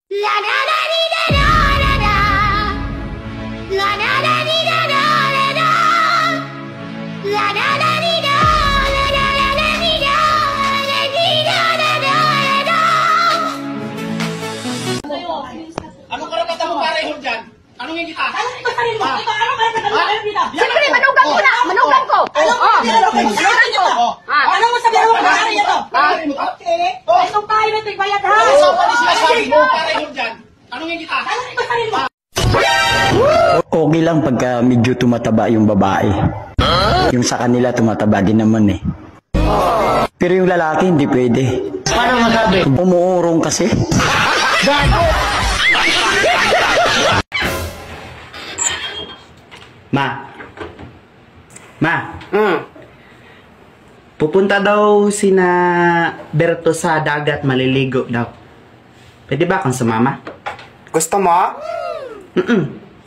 Anong karapatan mo pareho dyan? Anong yung kita? Anong karapatan mo pareho dito? Siyempre, manugang ko na! Manugang ko! Manugang ko! Anong mo sabihin mo pare ito? Okay. Itong tayo na ito, bayad ha? So, ano sinasabi mo pareho dyan? Anong yung kita? Okay lang pagka medyo tumataba yung babae. Yung sa kanila tumataba din naman eh. Pero yung lalaki hindi pwede. Paano masabi? Umuurong kasi. Ma. Pupunta daw sina Berto sa dagat, maliligo daw. Pwede ba akong sumama? Gusto mo?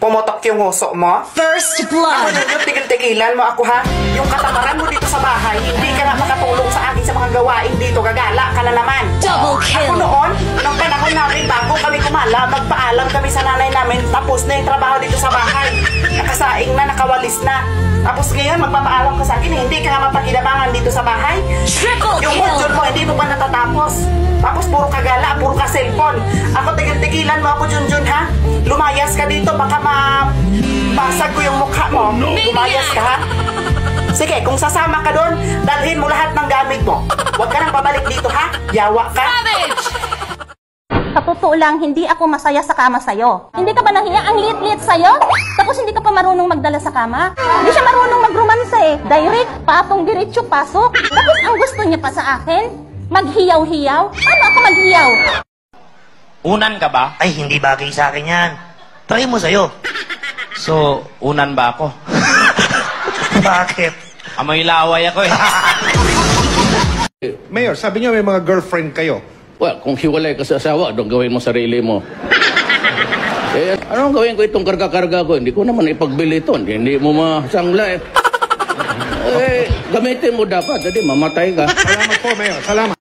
Pumotok yung huso mo? First blood! Ano, tigil-tigilan mo ako ha? Yung katamaran mo dito sa bahay, hindi ka na makatulong sa akin sa mga gawain dito. Gagala ka na naman. Double kill! Ako noon, nung panahon namin, bago kami kumala, magpaalam kami sa nanay namin, tapos na yung trabaho dito sa bahay. Nakasaing na, nakawalis na. Tapos ngayon, magpapaalam ka sa akin, hindi ka nga mapakinabangan dito sa bahay. Triple Yung module mo, hindi mo pa natatapos. Tapos puro kagala, puro ka cellphone. Ako, tigil-tigilan mo ako, Junjun, ha? Lumayas ka dito, baka mabasag ko yung mukha mo. Lumayas ka, ha? Sige, kung sasama ka doon, dalhin mo lahat ng gamit mo. Huwag ka nang pabalik dito, ha? Yawa ka. Sa totoo lang, hindi ako masaya sa kama sa'yo. Hindi ka ba nahiya? Ang liit-liit sa'yo? Tapos hindi ka pa marunong magdala sa kama? Hindi siya marunong magromansa eh. Direct, patong diretso, pasok. Tapos ang gusto niya pa sa akin, maghiyaw-hiyaw. Paano ako maghiyaw? Unan ka ba? Ay, hindi bagay sa akin yan. Try mo sa'yo. So, unan ba ako? Bakit? Amoy laway ako eh. Mayor, sabi niyo may mga girlfriend kayo. Well, kung hiwalay ka sa asawa, doon gawin mo sarili mo. Anong gawin ko itong karga-karga ko? Hindi ko naman ipagbili ito. Hindi mo masangla eh. Gamitin mo dapat. Hindi, mamatay ka. Salamat po, Mayor. Salamat.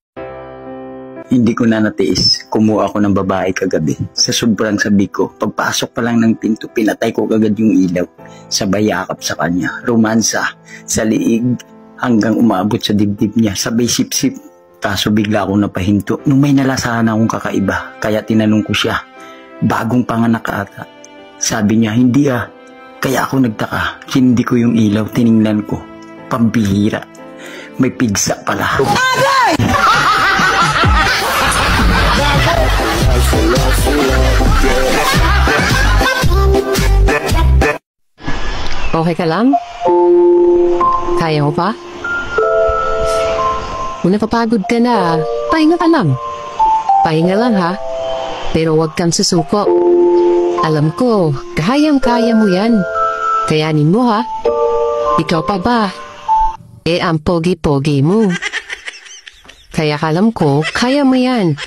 Hindi ko na natiis. Kumuha ako ng babae kagabi. Sa sobrang sabi ko, pagpasok pa lang ng pinto, pinatay ko kagad yung ilaw. Sabay yakap sa kanya. Romansa. Sa liig. Hanggang umabot sa dibdib niya. Sabay sip-sip. Kaso bigla akong napahinto nung may nalasahan akong kakaiba. Kaya tinanong ko siya, bagong panganak ka ata. Sabi niya, hindi ah. Kaya ako nagtaka, hindi ko yung ilaw, tiningnan ko. Pambihira. May pigsa pala. Okay ka lang? Kaya mo pa? Kung napapagod ka na, pahinga ka lang. Pahinga lang ha. Pero huwag kang susuko. Alam ko, kayang-kaya mo yan. Kayanin mo ha. Ikaw pa ba? Ang pogi-pogi mo. Kaya alam ko, kaya mo yan.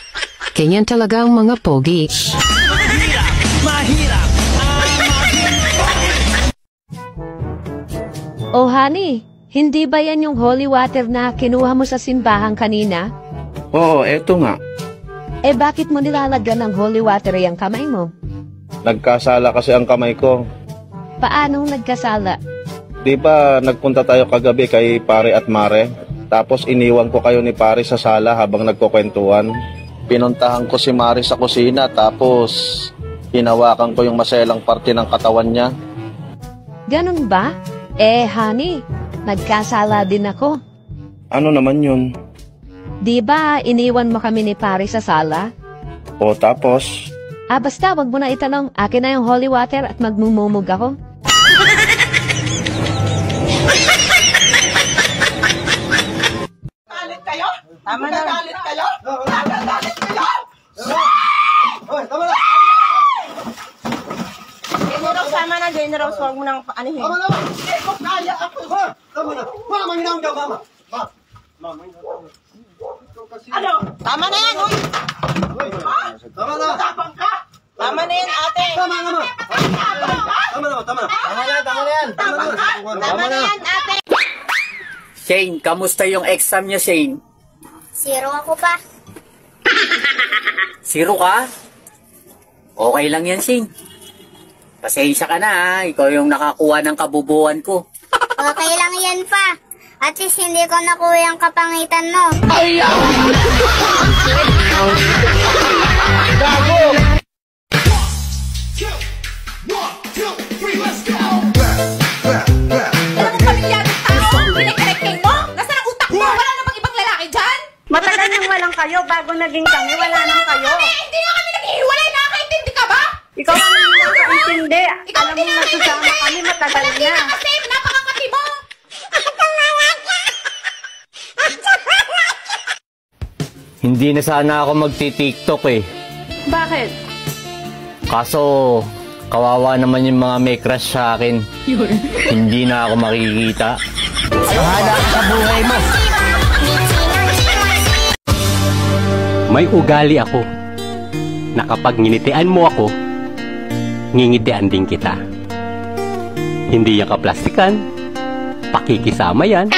Ganyan talaga ang mga pogi. Oh honey, hindi ba yan yung holy water na kinuha mo sa simbahan kanina? Oo, eto nga. Bakit mo nilalagyan ng holy water yung kamay mo? Nagkasala kasi ang kamay ko. Paanong nagkasala? Di ba nagpunta tayo kagabi kay pare at mare? Tapos iniwan ko kayo ni pare sa sala habang nagkukwentuhan. Pinuntahan ko si mare sa kusina tapos hinawakan ko yung maselang parte ng katawan niya. Ganun ba? Honey, nagkasala din ako. Ano naman yun? Di ba iniwan mo kami ni pare sa sala? O tapos? Basta wag mo na itanong. Akin na yung holy water at magmumumug ako. Galit kayo? Tama na. Galit kayo? Galit kayo? Tama na! General, tama na, General. Huwag mo nang paanihin. Tama na! Hindi ko kaya ako! Tama na! Mama, hinahon daw, mama! Mama, hinahon. Ano? Tama na yan, uy! Ha? Tama na! Tapang ka! Tama na yan, ate! Tama na, mama! Tama na, tama na! Tama na, tama na yan! Tapang ka! Tama na yan, ate! Shane, kamusta yung exam niya, Shane? 0 ako pa. 0 ka? Okay lang yan, Sing. Pasensya ka na ha. Ikaw yung nakakuha ng kabubuan ko. Okay lang yan pa. At least hindi ko nakuha yung kapangitan mo. Ay! Gago! Alam mo, pamilyadong tao, pinikireking mo? Nasaan ang utak mo? Wala namang ibang lalaki dyan? Matagal nang walang kayo, bago naging kami, wala nang kayo. Hindi na kami naghihiwalay, nakakaintindi ka ba? Ikaw ang hindi nakakaintindi. Ikaw Alam mo, nasusama kami matagal Hindi na. na kasi, napakakati mo. Hindi na sana ako magti-TikTok eh. Bakit? Kaso, kawawa naman yung mga may crush sa akin. Hindi na ako makikita. Bahala ka sa buhay mo. May ugali ako na kapag nginitian mo ako, ngingitian din kita. Hindi yan kaplastikan, pakikisama yan.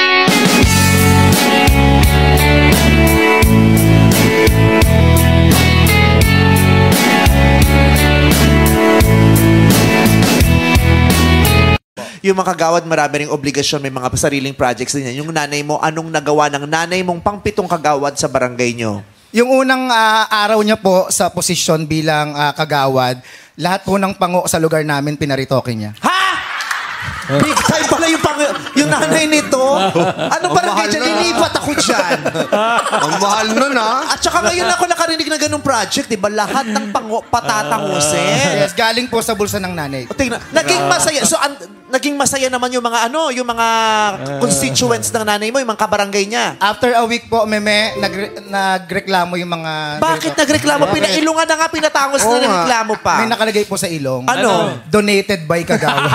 Yung mga kagawad, marami ring obligasyon, may mga sariling projects din yan. Yung nanay mo, anong nagawa ng nanay mong pang-7 kagawad sa barangay nyo? Yung unang araw niya po sa posisyon bilang kagawad, lahat po ng pango sa lugar namin pinaritoke niya. Big time pala yung nanay nito. Ano barangay dyan? Lilipat ako dyan. Ang mahal nun, ha? At saka ngayon ako nakarinig na ganung project, diba? Lahat ng pango patatangusin. Yes, galing po sa bulsa ng nanay. Tingnan, naging masaya. So, naging masaya naman yung mga yung mga constituents ng nanay mo, yung mga kabarangay niya. After a week po, meme, nagreklamo yung mga... Bakit nagreklamo? Pinailungan na nga, pinatangos na nagreklamo pa. May nakalagay po sa ilong. Ano? Donated by kagawad.